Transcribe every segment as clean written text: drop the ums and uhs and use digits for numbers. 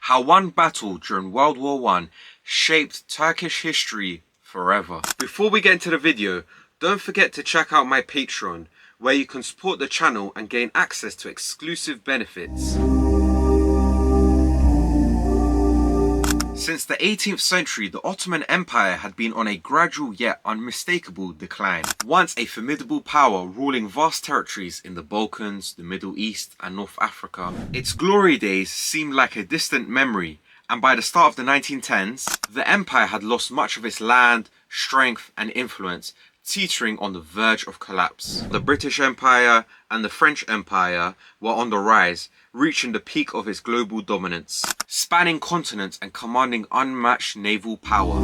How one battle during World War I shaped Turkish history forever. Before we get into the video, don't forget to check out my Patreon, where you can support the channel and gain access to exclusive benefits. Since the 18th century, the Ottoman Empire had been on a gradual yet unmistakable decline. Once a formidable power ruling vast territories in the Balkans, the Middle East and North Africa, its glory days seemed like a distant memory, and by the start of the 1910s, the empire had lost much of its land, strength and influence, teetering on the verge of collapse. The British Empire and the French Empire were on the rise, reaching the peak of its global dominance, spanning continents and commanding unmatched naval power.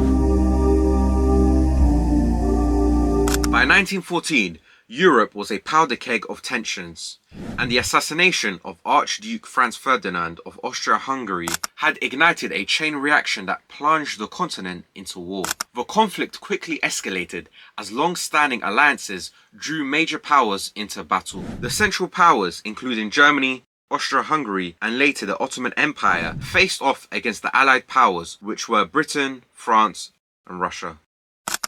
By 1914, Europe was a powder keg of tensions, and the assassination of Archduke Franz Ferdinand of Austria-Hungary had ignited a chain reaction that plunged the continent into war. The conflict quickly escalated as long-standing alliances drew major powers into battle. The Central Powers, including Germany, Austria-Hungary and later the Ottoman Empire, faced off against the Allied powers, which were Britain, France and Russia.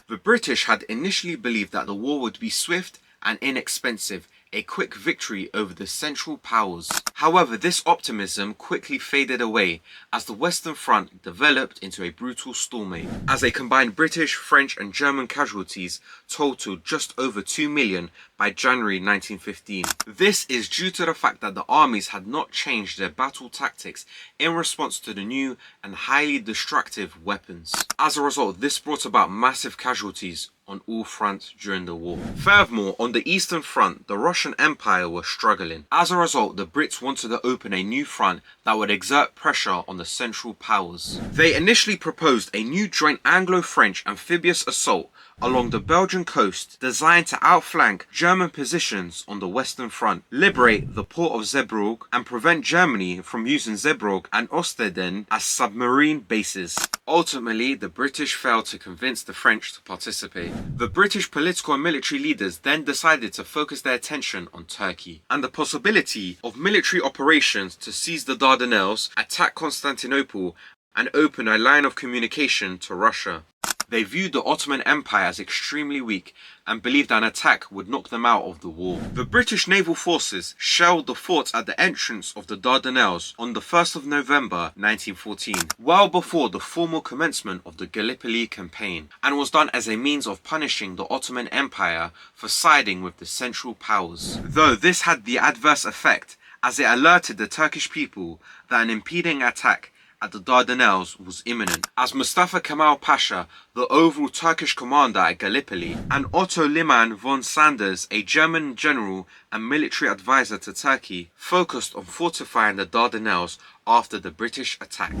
The British had initially believed that the war would be swift and inexpensive, a quick victory over the Central Powers. However, this optimism quickly faded away as the Western Front developed into a brutal stalemate, as a combined British, French and German casualties totaled just over 2 million by January 1915. This is due to the fact that the armies had not changed their battle tactics in response to the new and highly destructive weapons. As a result, this brought about massive casualties on all fronts during the war. Furthermore, on the Eastern Front, the Russian Empire was struggling. As a result, the Brits wanted to open a new front that would exert pressure on the Central Powers. They initially proposed a new joint Anglo-French amphibious assault along the Belgian coast, designed to outflank German positions on the Western Front, liberate the port of Zeebrugge and prevent Germany from using Zeebrugge and Ostenden as submarine bases. Ultimately, the British failed to convince the French to participate. The British political and military leaders then decided to focus their attention on Turkey and the possibility of military operations to seize the Dardanelles, attack Constantinople and open a line of communication to Russia. They viewed the Ottoman Empire as extremely weak and believed an attack would knock them out of the war. The British naval forces shelled the forts at the entrance of the Dardanelles on the 1st of November 1914, well before the formal commencement of the Gallipoli Campaign, and was done as a means of punishing the Ottoman Empire for siding with the Central Powers. Though this had the adverse effect, as it alerted the Turkish people that an impending attack at the Dardanelles was imminent, as Mustafa Kemal Pasha, the overall Turkish commander at Gallipoli, and Otto Liman von Sanders, a German general and military advisor to Turkey, focused on fortifying the Dardanelles after the British attack.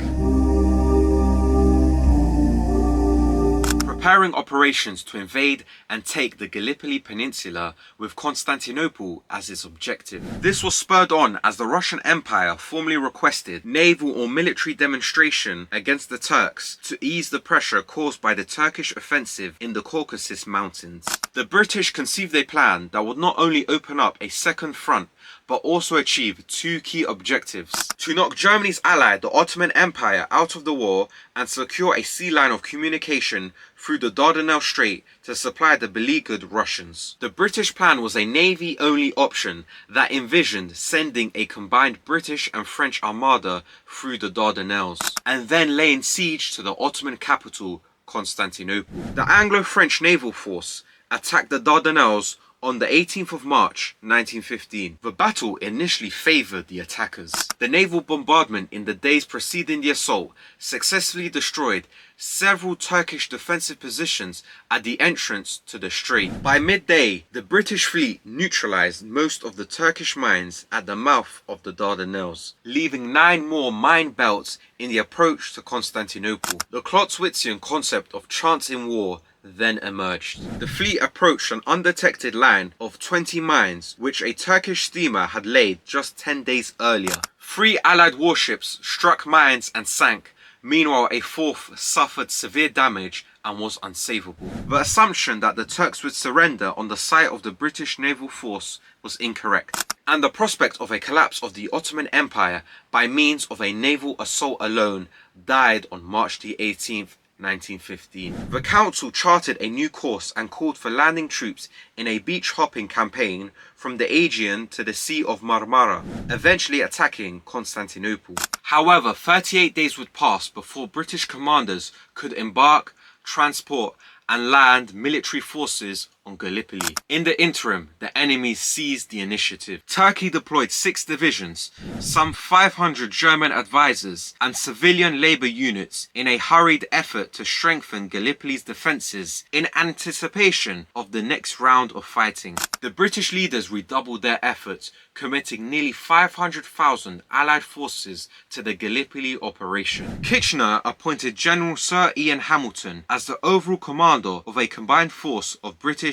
Preparing operations to invade and take the Gallipoli Peninsula with Constantinople as its objective. This was spurred on as the Russian Empire formally requested naval or military demonstration against the Turks to ease the pressure caused by the Turkish offensive in the Caucasus Mountains. The British conceived a plan that would not only open up a second front, but also achieve two key objectives: to knock Germany's ally, the Ottoman Empire, out of the war and secure a sea line of communication through the Dardanelles Strait to supply the beleaguered Russians. The British plan was a navy-only option that envisioned sending a combined British and French armada through the Dardanelles and then laying siege to the Ottoman capital, Constantinople. The Anglo-French naval force attacked the Dardanelles on the 18th of March 1915. The battle initially favoured the attackers. The naval bombardment in the days preceding the assault successfully destroyed several Turkish defensive positions at the entrance to the strait. By midday, the British fleet neutralised most of the Turkish mines at the mouth of the Dardanelles, leaving 9 more mine belts in the approach to Constantinople. The Clausewitzian concept of chance in war then emerged. The fleet approached an undetected line of 20 mines which a Turkish steamer had laid just 10 days earlier. 3 Allied warships struck mines and sank. Meanwhile, a 4th suffered severe damage and was unsavable. The assumption that the Turks would surrender on the sight of the British naval force was incorrect, and the prospect of a collapse of the Ottoman Empire by means of a naval assault alone died on March the 18th, 1915. The council charted a new course and called for landing troops in a beach-hopping campaign from the Aegean to the Sea of Marmara, eventually attacking Constantinople. However, 38 days would pass before British commanders could embark, transport, and land military forces on Gallipoli. In the interim, the enemy seized the initiative. Turkey deployed 6 divisions, some 500 German advisors, and civilian labor units in a hurried effort to strengthen Gallipoli's defenses in anticipation of the next round of fighting. The British leaders redoubled their efforts, committing nearly 500,000 Allied forces to the Gallipoli operation. Kitchener appointed General Sir Ian Hamilton as the overall commander of a combined force of British,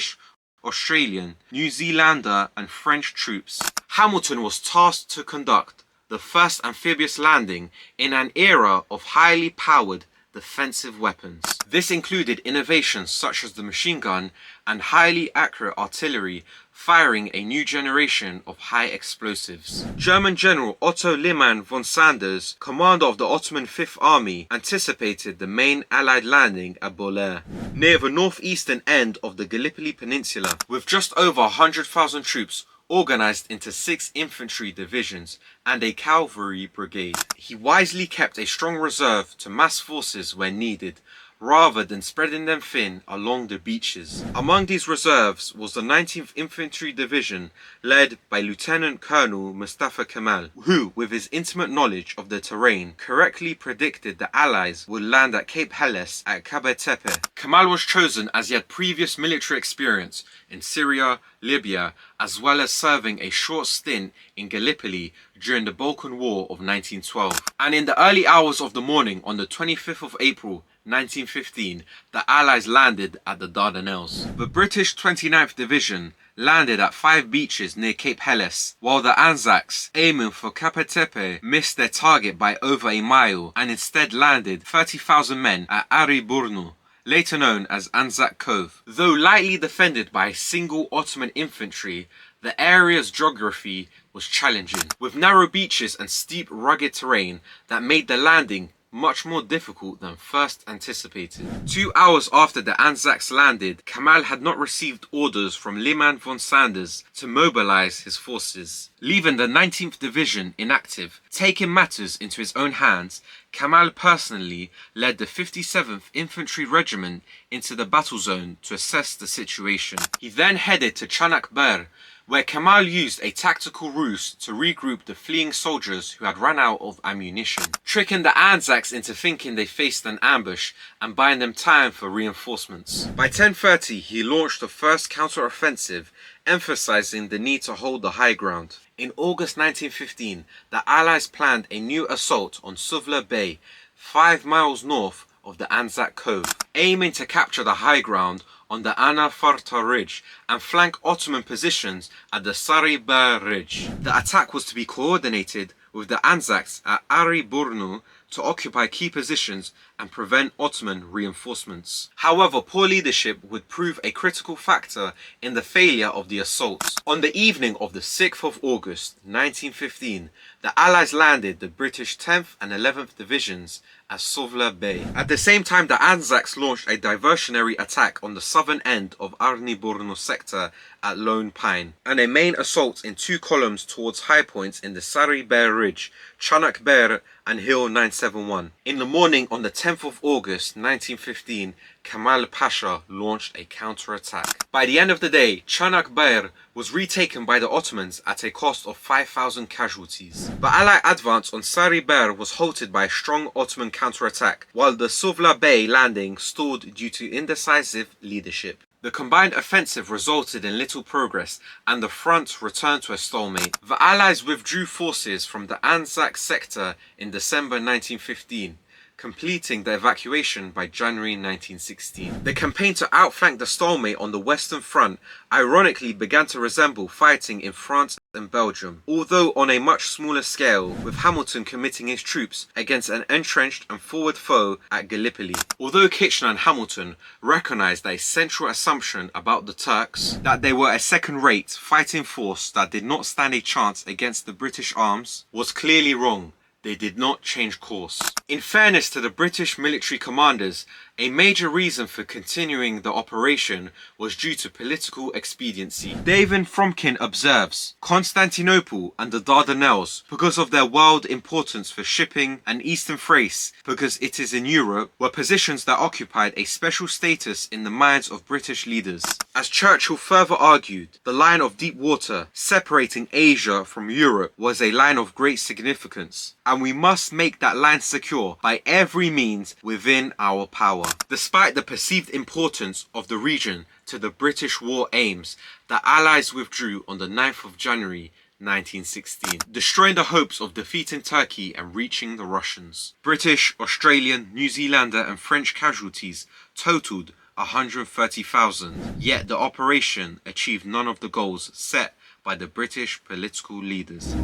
Australian, New Zealander and French troops. Hamilton was tasked to conduct the first amphibious landing in an era of highly powered defensive weapons. This included innovations such as the machine gun and highly accurate artillery, firing a new generation of high explosives. German General Otto Liman von Sanders, commander of the Ottoman Fifth Army, anticipated the main Allied landing at Bolair, near the northeastern end of the Gallipoli Peninsula, with just over 100,000 troops organized into 6 infantry divisions and a cavalry brigade. He wisely kept a strong reserve to mass forces where needed, rather than spreading them thin along the beaches. Among these reserves was the 19th Infantry Division, led by Lieutenant Colonel Mustafa Kemal, who, with his intimate knowledge of the terrain, correctly predicted the Allies would land at Cape Helles at Cabo Tepe. Kemal was chosen as he had previous military experience in Syria, Libya, as well as serving a short stint in Gallipoli during the Balkan War of 1912. And in the early hours of the morning on the 25th of April, 1915, the Allies landed at the Dardanelles. The British 29th Division landed at 5 beaches near Cape Helles, while the ANZACs, aiming for Cabo Tepe, missed their target by over a mile and instead landed 30,000 men at Ariburnu, later known as ANZAC Cove. Though lightly defended by single Ottoman infantry, the area's geography was challenging, with narrow beaches and steep rugged terrain that made the landing much more difficult than first anticipated. 2 hours after the ANZACs landed, Kemal had not received orders from Liman von Sanders to mobilize his forces, leaving the 19th Division inactive. Taking matters into his own hands, Kemal personally led the 57th Infantry Regiment into the battle zone to assess the situation. He then headed to Chunuk Bair, where Kemal used a tactical ruse to regroup the fleeing soldiers who had run out of ammunition, tricking the ANZACs into thinking they faced an ambush and buying them time for reinforcements. By 10:30, he launched the first counter-offensive, emphasizing the need to hold the high ground. In August 1915, the Allies planned a new assault on Suvla Bay, 5 miles north of the ANZAC Cove, aiming to capture the high ground on the Anafarta Ridge and flank Ottoman positions at the Chunuk Bair Ridge. The attack was to be coordinated with the ANZACs at Ariburnu to occupy key positions and prevent Ottoman reinforcements. However, poor leadership would prove a critical factor in the failure of the assault. On the evening of the 6th of August 1915, the Allies landed the British 10th and 11th Divisions at Suvla Bay. At the same time, the ANZACs launched a diversionary attack on the southern end of Ariburnu sector at Lone Pine, and a main assault in 2 columns towards high points in the Chunuk Bair Ridge, Chunuk Bair and Hill 971. In the morning on the 10th of August 1915, Kemal Pasha launched a counterattack. By the end of the day, Chunuk Bair was retaken by the Ottomans at a cost of 5,000 casualties. The Allied advance on Chunuk Bair was halted by a strong Ottoman counterattack, while the Suvla Bay landing stalled due to indecisive leadership. The combined offensive resulted in little progress and the front returned to a stalemate. The Allies withdrew forces from the ANZAC sector in December 1915. completing the evacuation by January 1916. The campaign to outflank the stalemate on the Western Front ironically began to resemble fighting in France and Belgium, although on a much smaller scale, with Hamilton committing his troops against an entrenched and forward foe at Gallipoli. Although Kitchener and Hamilton recognised that a central assumption about the Turks, that they were a second-rate fighting force that did not stand a chance against the British arms, was clearly wrong. They did not change course. In fairness to the British military commanders, a major reason for continuing the operation was due to political expediency. David Fromkin observes, Constantinople and the Dardanelles, because of their world importance for shipping, and Eastern Thrace, because it is in Europe, were positions that occupied a special status in the minds of British leaders. As Churchill further argued, the line of deep water separating Asia from Europe was a line of great significance, and we must make that line secure by every means within our power. Despite the perceived importance of the region to the British war aims, the Allies withdrew on the 9th of January 1916, destroying the hopes of defeating Turkey and reaching the Russians. British, Australian, New Zealander and French casualties totaled 130,000, yet the operation achieved none of the goals set by the British political leaders.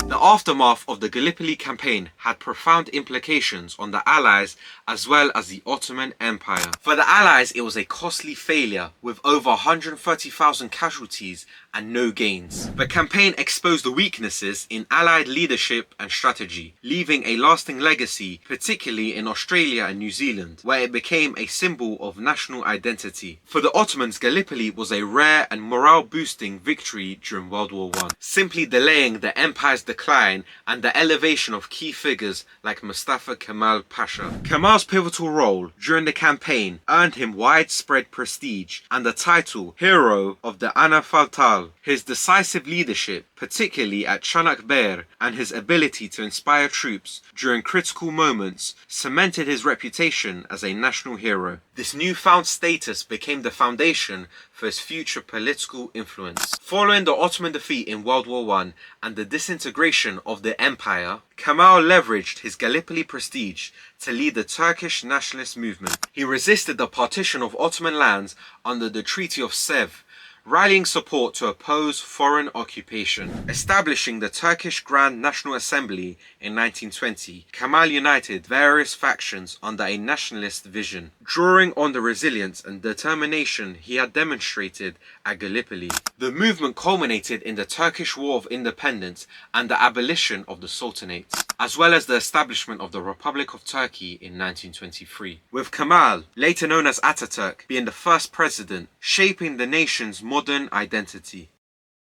The aftermath of the Gallipoli Campaign had profound implications on the Allies as well as the Ottoman Empire. For the Allies, it was a costly failure with over 130,000 casualties and no gains. The campaign exposed the weaknesses in Allied leadership and strategy, leaving a lasting legacy, particularly in Australia and New Zealand, where it became a symbol of national identity. For the Ottomans, Gallipoli was a rare and morale-boosting victory during World War I, simply delaying the empire's decline and the elevation of key figures like Mustafa Kemal Pasha. Kemal's pivotal role during the campaign earned him widespread prestige and the title Hero of the Anafarta. His decisive leadership, particularly at Chunuk Bair, and his ability to inspire troops during critical moments cemented his reputation as a national hero. This newfound status became the foundation for his future political influence. Following the Ottoman defeat in World War I and the disintegration of the empire, Kemal leveraged his Gallipoli prestige to lead the Turkish nationalist movement. He resisted the partition of Ottoman lands under the Treaty of Sèvres, rallying support to oppose foreign occupation. Establishing the Turkish Grand National Assembly in 1920, Kemal united various factions under a nationalist vision, drawing on the resilience and determination he had demonstrated at Gallipoli. The movement culminated in the Turkish War of Independence and the abolition of the Sultanate, as well as the establishment of the Republic of Turkey in 1923, with Kemal, later known as Atatürk, being the first president, shaping the nation's modern identity.